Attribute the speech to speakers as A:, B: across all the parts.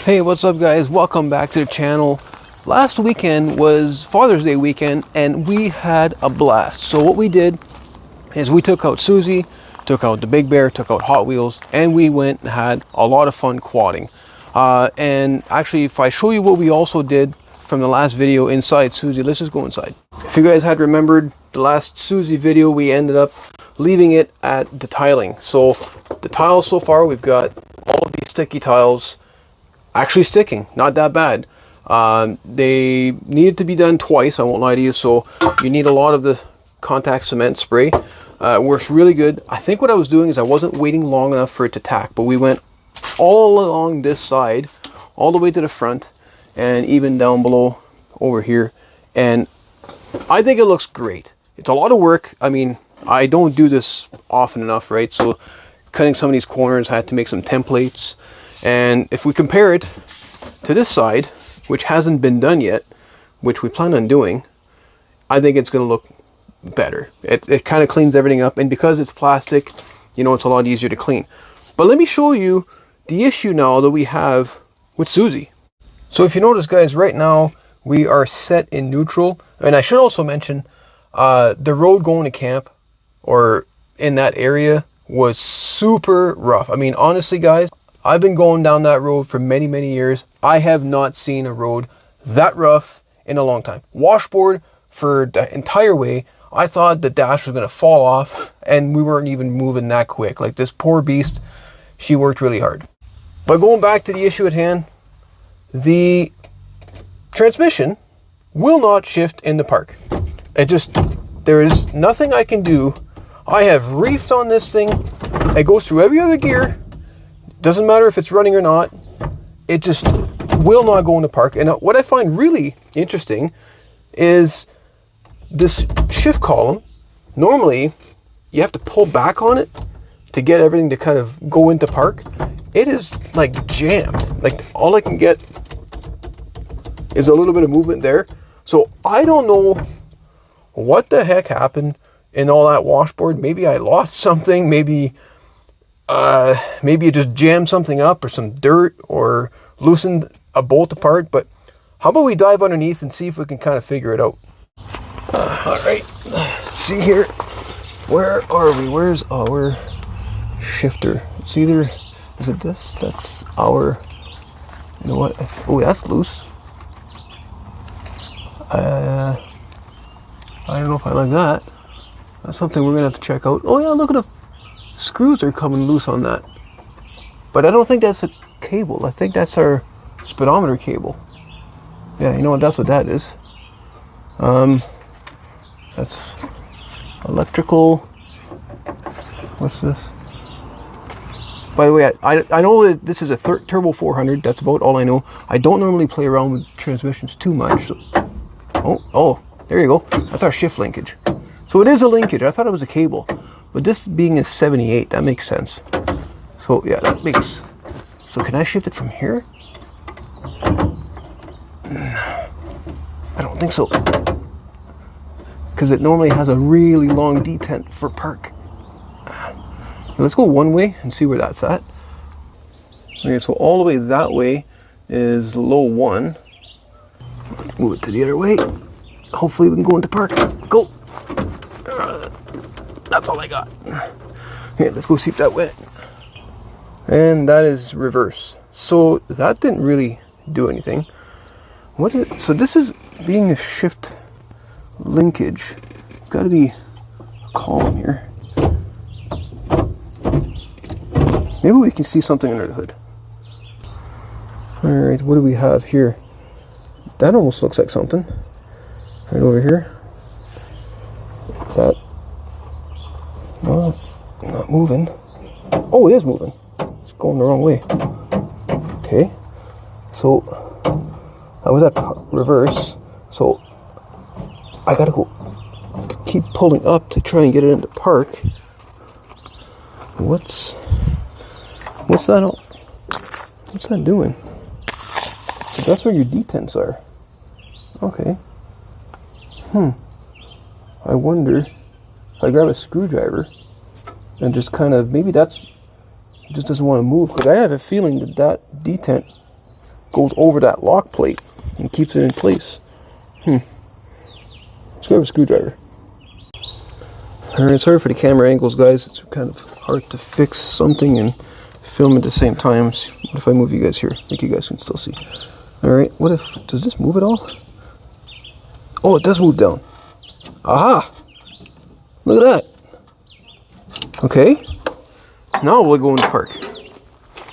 A: Hey, what's up guys? Welcome back to the channel. Last weekend was Father's Day weekend and we had a blast. So what we did is we took out Suzy, took out the Big Bear, took out Hot Wheels, and we went and had a lot of fun quadding. And actually, if I show you what we also did from the last video inside Suzy, let's just go inside. If you guys had remembered the last Suzy video, we ended up leaving it at the tiling. So the tiles so far, we've got all of these sticky tiles actually sticking, not that bad. They needed to be done twice, I won't lie to you, so you need a lot of the contact cement spray. It works really good. I think what I was doing is I wasn't waiting long enough for it to tack, but we went all along this side, all the way to the front, and even down below over here, and I think it looks great. It's a lot of work. I mean, I don't do this often enough, right? So cutting some of these corners, I had to make some templates. And if we compare it to this side, which hasn't been done yet, which we plan on doing, I think it's going to look better. It kind of cleans everything up, and because it's plastic, you know, it's a lot easier to clean. But let me show you the issue now that we have with Suzy. So if you notice, guys, right now we are set in neutral. And I should also mention the road going to camp or in that area was super rough. I mean, honestly, guys, I've been going down that road for many, many years. I have not seen a road that rough in a long time. Washboard for the entire way. I thought the dash was going to fall off, and we weren't even moving that quick. Like, this poor beast, she worked really hard. But going back to the issue at hand, the transmission will not shift in the park. There is nothing I can do. I have reefed on this thing. It goes through every other gear. Doesn't matter if it's running or not, it just will not go in the park. And what I find really interesting is this shift column. Normally, you have to pull back on it to get everything to kind of go into park. It is like jammed. Like, all I can get is a little bit of movement there. So I don't know what the heck happened in all that washboard. Maybe I lost something. Maybe it just jammed something up, or some dirt, or loosened a bolt apart. But how about we dive underneath and see if we can kind of figure it out. All right, let's see here. Where are we? Where's our shifter? It's either, is it this? That's our, you know what? Oh, that's loose. I don't know if I like that. That's something we're gonna have to check out. Oh yeah, look at the screws are coming loose on that. But I don't think that's a cable. I think that's our speedometer cable. Yeah, you know what? That's what that is. That's electrical. What's this? By the way, I know that this is a Turbo 400. That's about all I know. I don't normally play around with transmissions too much. So. Oh, there you go. That's our shift linkage. So it is a linkage. I thought it was a cable. But this being a 78, that makes sense. So yeah, that makes... So can I shift it from here? I don't think so. Because it normally has a really long detent for park. So let's go one way and see where that's at. Okay, so all the way that way is low 1. Let's move it to the other way. Hopefully we can go into park. Go! That's all I got. Here, let's go see if that went. And that is reverse. So that didn't really do anything. So this is being a shift linkage. It's got to be a column here. Maybe we can see something under the hood. Alright, what do we have here? That almost looks like something. Right over here. What's that? No, it's not moving. Oh, it is moving. It's going the wrong way. Okay. So, that was at reverse. So, I gotta go keep pulling up to try and get it into park. What's that? What's that doing? So that's where your detents are. Okay. I wonder if I grab a screwdriver and just kind of, maybe that's, it just doesn't want to move, because I have a feeling that that detent goes over that lock plate and keeps it in place. Let's grab a screwdriver. Alright, sorry for the camera angles, guys. It's kind of hard to fix something and film at the same time. What if I move you guys here? I think you guys can still see. Alright, what if, does this move at all? Oh, it does move down. Aha! Look at that. Okay. Now we'll go in the park.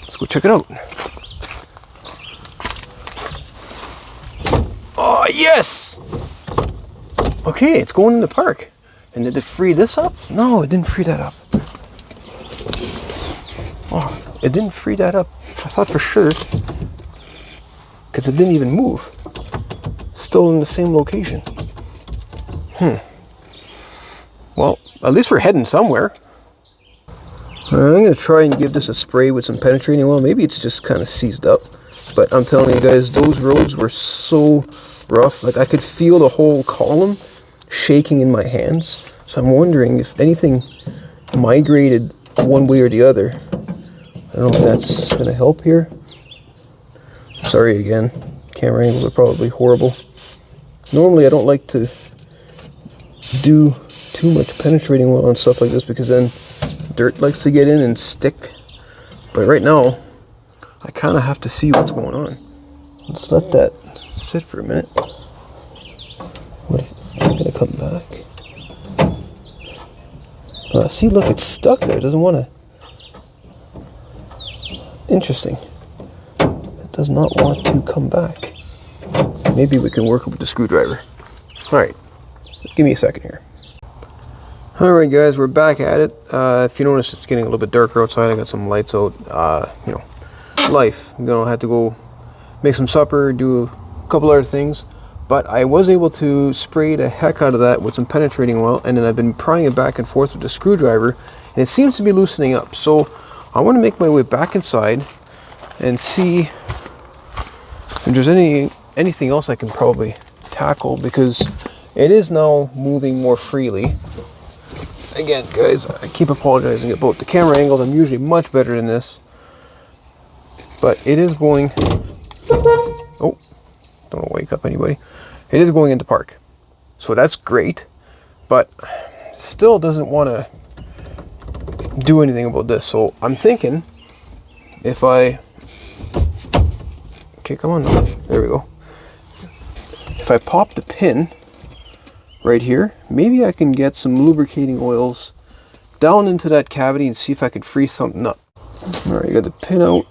A: Let's go check it out. Oh, yes! Okay, it's going in the park. And did it free this up? No, it didn't free that up. Oh, it didn't free that up. I thought for sure. Because it didn't even move. Still in the same location. Well, at least we're heading somewhere. Alright, I'm going to try and give this a spray with some penetrating oil. Maybe it's just kind of seized up. But I'm telling you guys, those roads were so rough. Like, I could feel the whole column shaking in my hands. So I'm wondering if anything migrated one way or the other. I don't know if that's going to help here. Sorry again. Camera angles are probably horrible. Normally I don't like to do too much penetrating oil on stuff like this because then dirt likes to get in and stick. But right now, I kind of have to see what's going on. Let's let that sit for a minute. What if it's going to come back? See, look, it's stuck there. It doesn't want to. Interesting. It does not want to come back. Maybe we can work with the screwdriver. Alright, give me a second here. Alright guys, we're back at it. If you notice, it's getting a little bit darker outside. I got some lights out. You know, life. I'm going to have to go make some supper, do a couple other things. But I was able to spray the heck out of that with some penetrating oil, and then I've been prying it back and forth with the screwdriver, and it seems to be loosening up. So I want to make my way back inside and see if there's anything else I can probably tackle, because it is now moving more freely. Again, guys, I keep apologizing about the camera angles. I'm usually much better than this, but it is going. Oh, don't wake up anybody. It is going into park, so that's great, but still doesn't want to do anything about this. So I'm thinking if I, okay, come on, there we go. If I pop the pin right here, maybe I can get some lubricating oils down into that cavity and see if I can free something up. All right, got the pin out,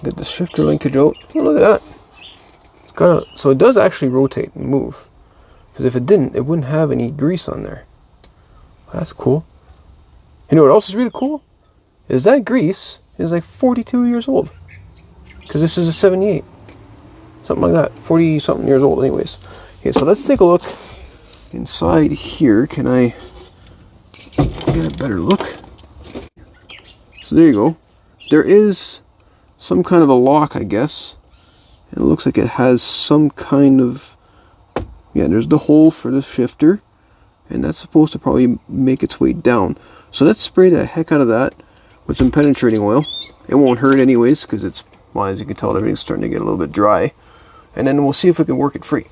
A: get the shifter linkage out. Oh, look at that. It's got a, so it does actually rotate and move. Because if it didn't, it wouldn't have any grease on there. That's cool. You know what else is really cool? Is that grease is like 42 years old. Because this is a 78. Something like that. 40 something years old anyways. Okay, so let's take a look inside here. Can I get a better look? So there you go. There is some kind of a lock, I guess. It looks like it has some kind of, yeah, there's the hole for the shifter, and that's supposed to probably make its way down. So let's spray the heck out of that with some penetrating oil. It won't hurt anyways, because it's, well, as you can tell, everything's starting to get a little bit dry. And then we'll see if we can work it free.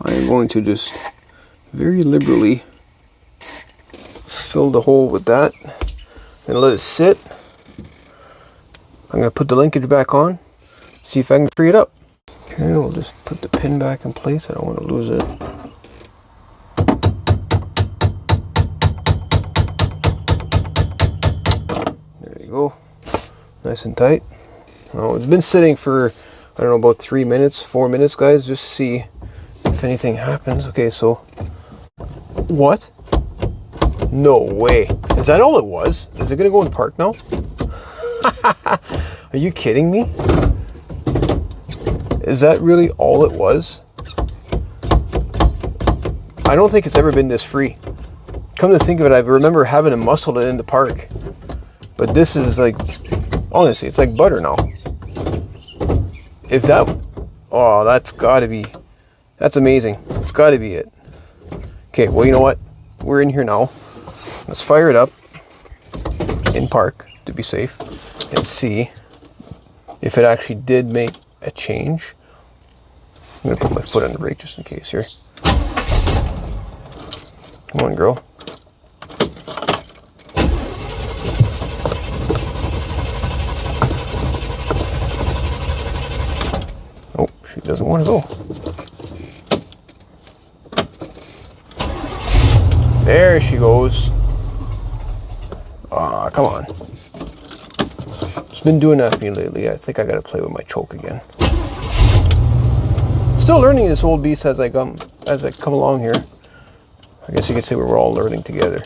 A: I am going to just very liberally fill the hole with that and let it sit. I'm going to put the linkage back on, see if I can free it up. Okay, we'll just put the pin back in place. I don't want to lose it. There you go. Nice and tight. Oh, it's been sitting for, I don't know, about 3 minutes, 4 minutes, guys, just to see if anything happens. Okay, so what? No way. Is that all it was? Is it going to go in park now? Are you kidding me? Is that really all it was? I don't think it's ever been this free. Come to think of it, I remember having to muscle it in the park. But this is like, honestly, it's like butter now. If that, oh, that's gotta be, that's amazing. It's gotta be it. Okay, well, you know what? We're in here now. Let's fire it up. in park to be safe and see if it actually did make a change. I'm gonna put my foot on the brake just in case here. Come on, girl. Oh, she doesn't want to go. There she goes. Ah, come on. It's been doing that to me lately. I think I gotta play with my choke again. Still learning this old beast as I come along here. I guess you could say we're all learning together.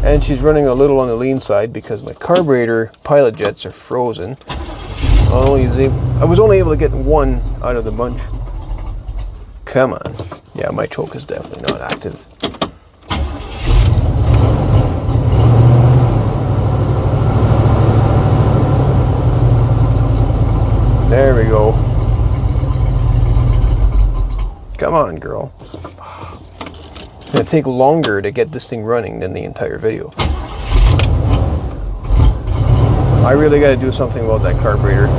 A: And she's running a little on the lean side because my carburetor pilot jets are frozen. I was only able to get one out of the bunch. Come on. Yeah, my choke is definitely not active. There we go. Come on, girl. It's going to take longer to get this thing running than the entire video. I really got to do something about that carburetor.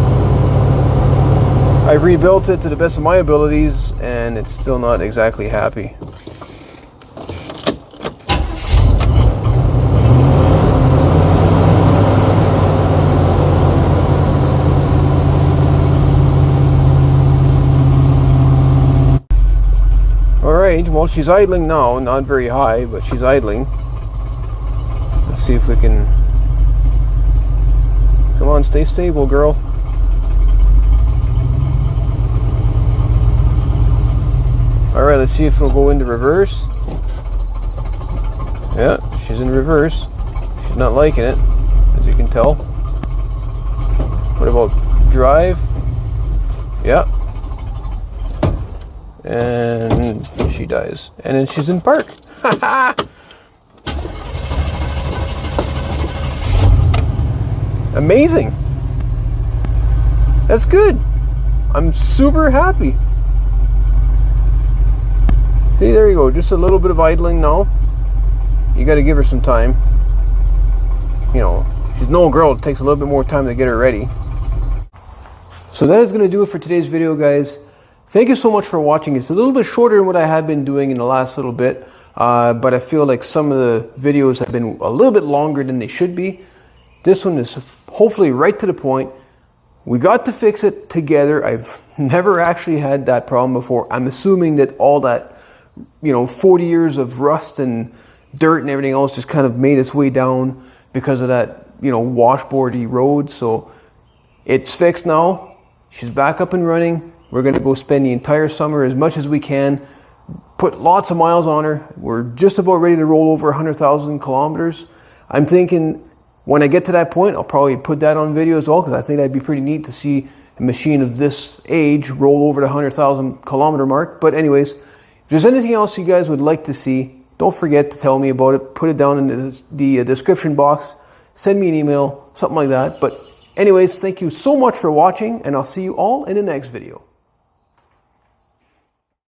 A: I've rebuilt it to the best of my abilities and it's still not exactly happy. Alright, well she's idling now, not very high, but she's idling. Let's see if we can... Come on, stay stable, girl. Alright, let's see if it'll go into reverse. Yeah, she's in reverse. She's not liking it, as you can tell. What about drive? Yeah. And she dies. And then she's in park. Amazing. That's good. I'm super happy. See, there you go. Just a little bit of idling now. You got to give her some time. You know, she's no girl. It takes a little bit more time to get her ready. So that is going to do it for today's video, guys. Thank you so much for watching. It's a little bit shorter than what I have been doing in the last little bit, but I feel like some of the videos have been a little bit longer than they should be. This one is hopefully right to the point. We got to fix it together. I've never actually had that problem before. I'm assuming that all that, 40 years of rust and dirt and everything else just kind of made its way down because of that, washboardy road. So it's fixed now. She's back up and running. We're going to go spend the entire summer as much as we can, put lots of miles on her. We're just about ready to roll over 100,000 kilometers. I'm thinking when I get to that point, I'll probably put that on video as well, because I think that'd be pretty neat to see a machine of this age roll over the 100,000 kilometer mark. But anyways, if there's anything else you guys would like to see, don't forget to tell me about it. Put it down in the description box. Send me an email, something like that. But anyways, thank you so much for watching, and I'll see you all in the next video.